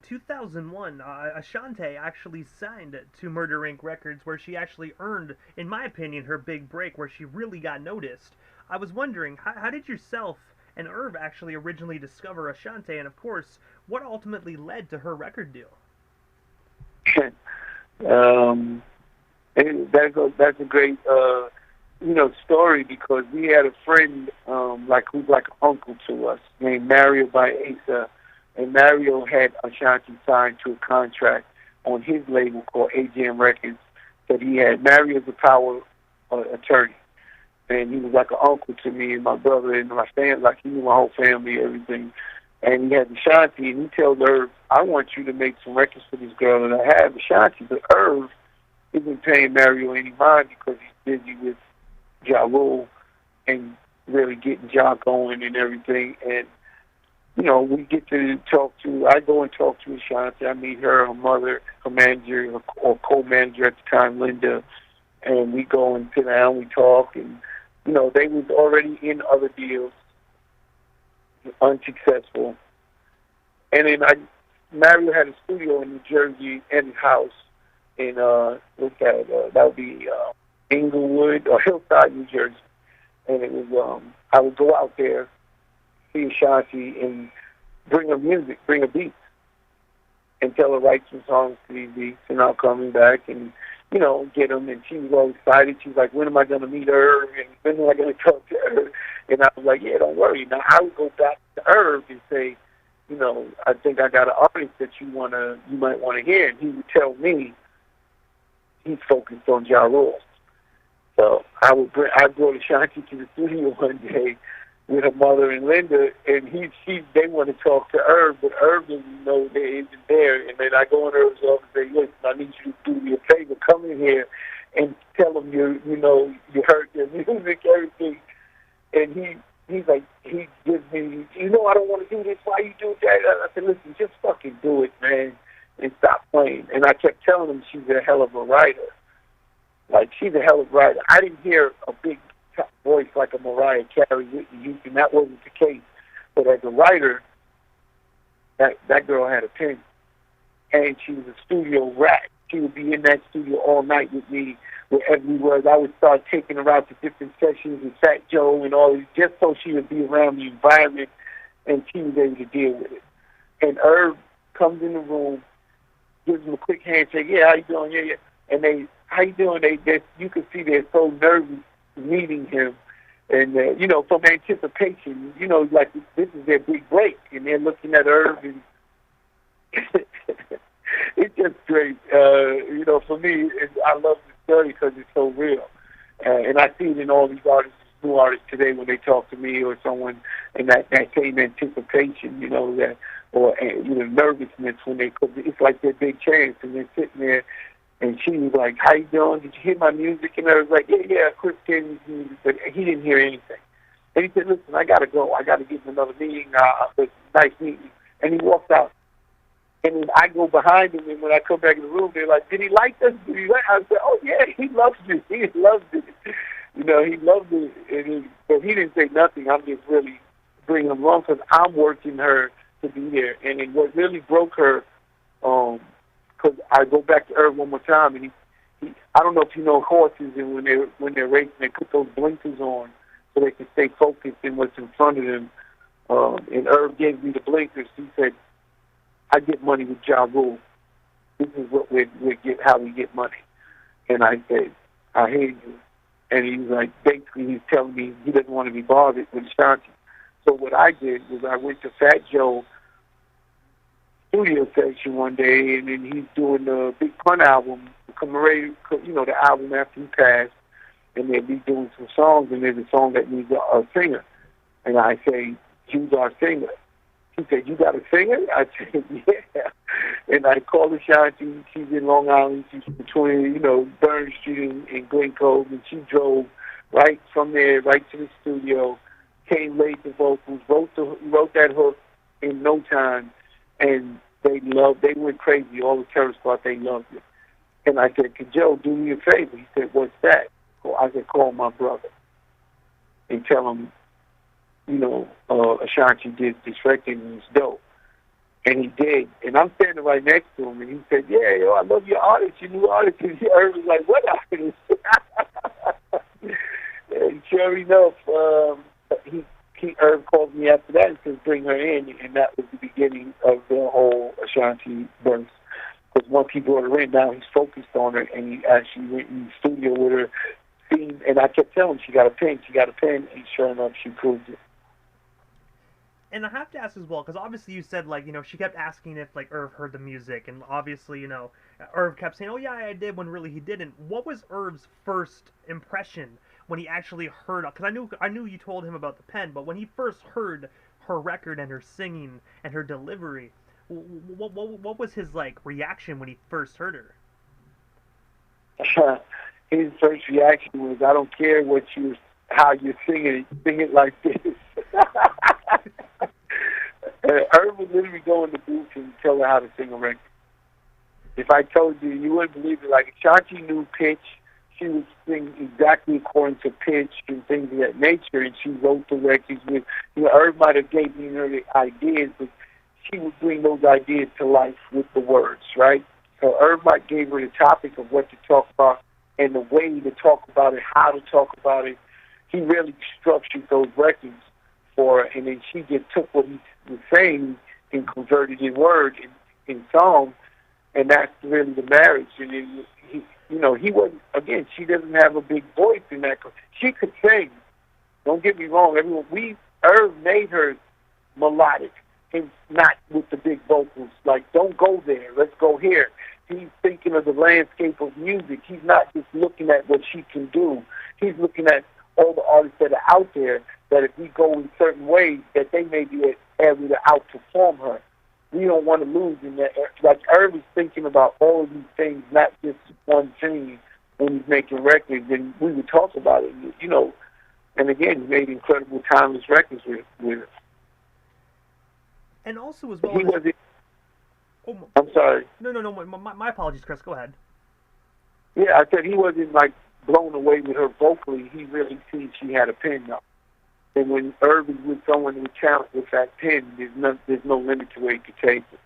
2001, Ashanti actually signed to Murder Inc. Records, where she actually earned, in my opinion, her big break, where she really got noticed. I was wondering, how did yourself and Irv actually originally discover Ashanti, and of course, what ultimately led to her record deal? um, and that's a great, story because we had a friend, who's like an uncle to us, named Mario by Asa, and Mario had Ashanti signed to a contract on his label called AJM Records that he had. Mario's a power attorney, and he was like an uncle to me and my brother and my family. Like he knew my whole family, everything. And he had Ashanti, and he tells Irv, "I want you to make some records for this girl." And I have Ashanti, but Irv isn't paying Mario any mind because he's busy with Ja Rule and really getting Ja going and everything. And we get to I go and talk to Ashanti. I meet her mother, her manager, or co-manager at the time, Linda, and we go and sit down, we talk, and, they was already in other deals, unsuccessful. And then Mario had a studio in New Jersey and his house in, that would be Inglewood or Hillside, New Jersey. And it was, I would go out there, see Ashanti, and bring her music, bring her beats, and tell her write some songs to these beats, and I'll come back and, get them. And she was all excited. She was like, when am I going to meet her? And when am I going to talk to her? And I was like, yeah, don't worry. Now, I would go back to Irv and say, I think I got an artist that you might want to hear. And he would tell me he's focused on Ja Rule. So I'd go to Ashanti to the studio one day with her mother and Linda, and they want to talk to Irv, but Irv doesn't know they isn't there. And then I go in Irv's office and say, listen, I need you to do me a favor, come in here and tell him you heard their music, everything. And he's like, he gives me, I don't want to do this. Why you do that? I said, listen, just fucking do it, man, and stop playing. And I kept telling him she's a hell of a writer. Like, she's a hell of a writer. I didn't hear a big voice like a Mariah Carey, Whitney Houston. That wasn't the case. But as a writer, that girl had a pen, and she was a studio rat. She would be in that studio all night with me, wherever we was. I would start taking her out to different sessions with Fat Joe and all this, just so she would be around the environment, and she was able to deal with it. And Irv comes in the room, gives him a quick handshake. Yeah, how you doing? Yeah, yeah. And how you doing? You can see they're so nervous meeting him, and from anticipation, like this is their big break, and they're looking at Irv, and it's just great. For me, I love the story because it's so real, and I see it in all these artists, new artists today, when they talk to me or someone, and that same anticipation, nervousness when it's like their big chance, and they're sitting there. And she was like, how you doing? Did you hear my music? And I was like, yeah, Chris gave me music. But he didn't hear anything. And he said, listen, I got to go. I got to get in another meeting. It's nice meeting you. And he walked out. And then I go behind him, and when I come back in the room, they're like, did he like this? Did he like? I said, oh, yeah, he loves it. He loved it. He loved it. But he didn't say nothing. I'm just really bringing him along because I'm working her to be there. And then what really broke her, because I go back to Irv one more time, and he I don't know if you know horses, and when they're racing, they put those blinkers on so they can stay focused in what's in front of them. And Irv gave me the blinkers. He said, I get money with Ja Rule. This is what how we get money. And I said, I hear you. And he's like, basically he's telling me he doesn't want to be bothered with Ashanti. So what I did was I went to Fat Joe studio session one day, and then he's doing the Big Pun album, the album after he passed, and they'll be doing some songs, and there's a song that needs a singer. And I say, use our singer. He said, you got a singer? I said, yeah. And I called Ashanti. She's in Long Island. She's between, Burn Street and Glen Cove, and she drove right from there right to the studio, came late to vocals, wrote that hook in no time, and they went crazy. All the terrorists thought they loved it. And I said, could Joe do me a favor? He said, what's that? I said, call my brother and tell him, Ashanti did this record and it's dope. And he did. And I'm standing right next to him, and he said, "Yeah, yo, I love your artist, your new artist." And Irv was like, "What artist?" And sure enough, Irv called me after that and said, "Bring her in," and that was the beginning of the whole Ashanti birth. Because once he brought her in, now he's focused on her, and he actually went in the studio with her. And I kept telling him, she got a pen, and sure enough, she proved it. And I have to ask as well, because obviously you said, like, she kept asking if, like, Irv heard the music, and obviously, Irv kept saying, "Oh yeah, I did," when really he didn't. What was Irv's first impression when he actually heard? Because I knew you told him about the pen, but when he first heard her record and her singing and her delivery, what was his, like, reaction when he first heard her? His first reaction was, "I don't care how you're singing it, sing it like this." Irv would literally go in the booth and tell her how to sing a record. If I told you, you wouldn't believe it. Like, Ashanti knew pitch. She would sing exactly according to pitch and things of that nature, and she wrote the records with, Irv might have gave me her ideas, but she would bring those ideas to life with the words, right? So Irv might gave her the topic of what to talk about and the way to talk about it, how to talk about it. He really structured those records for her, and then she just took what he was saying and converted in word in song, and that's really the marriage. And then he wasn't, again, she doesn't have a big voice in that. She could sing. Don't get me wrong. Irv made her melodic and not with the big vocals. Like, don't go there. Let's go here. He's thinking of the landscape of music. He's not just looking at what she can do. He's looking at all the artists that are out there, that if we go in certain ways, that they may be able to outperform her. We don't want to lose in that. Like, Irv is thinking about all of these things, not just one thing when he's making records, and we would talk about it, And again, he made incredible timeless records with her. And also as well I'm sorry. No. My apologies, Chris. Go ahead. Yeah, I said he wasn't, like, blown away with her vocally. He really seen she had a pen, though. And when Irv is with someone with talent with that pen, there's no limit to where he could take it.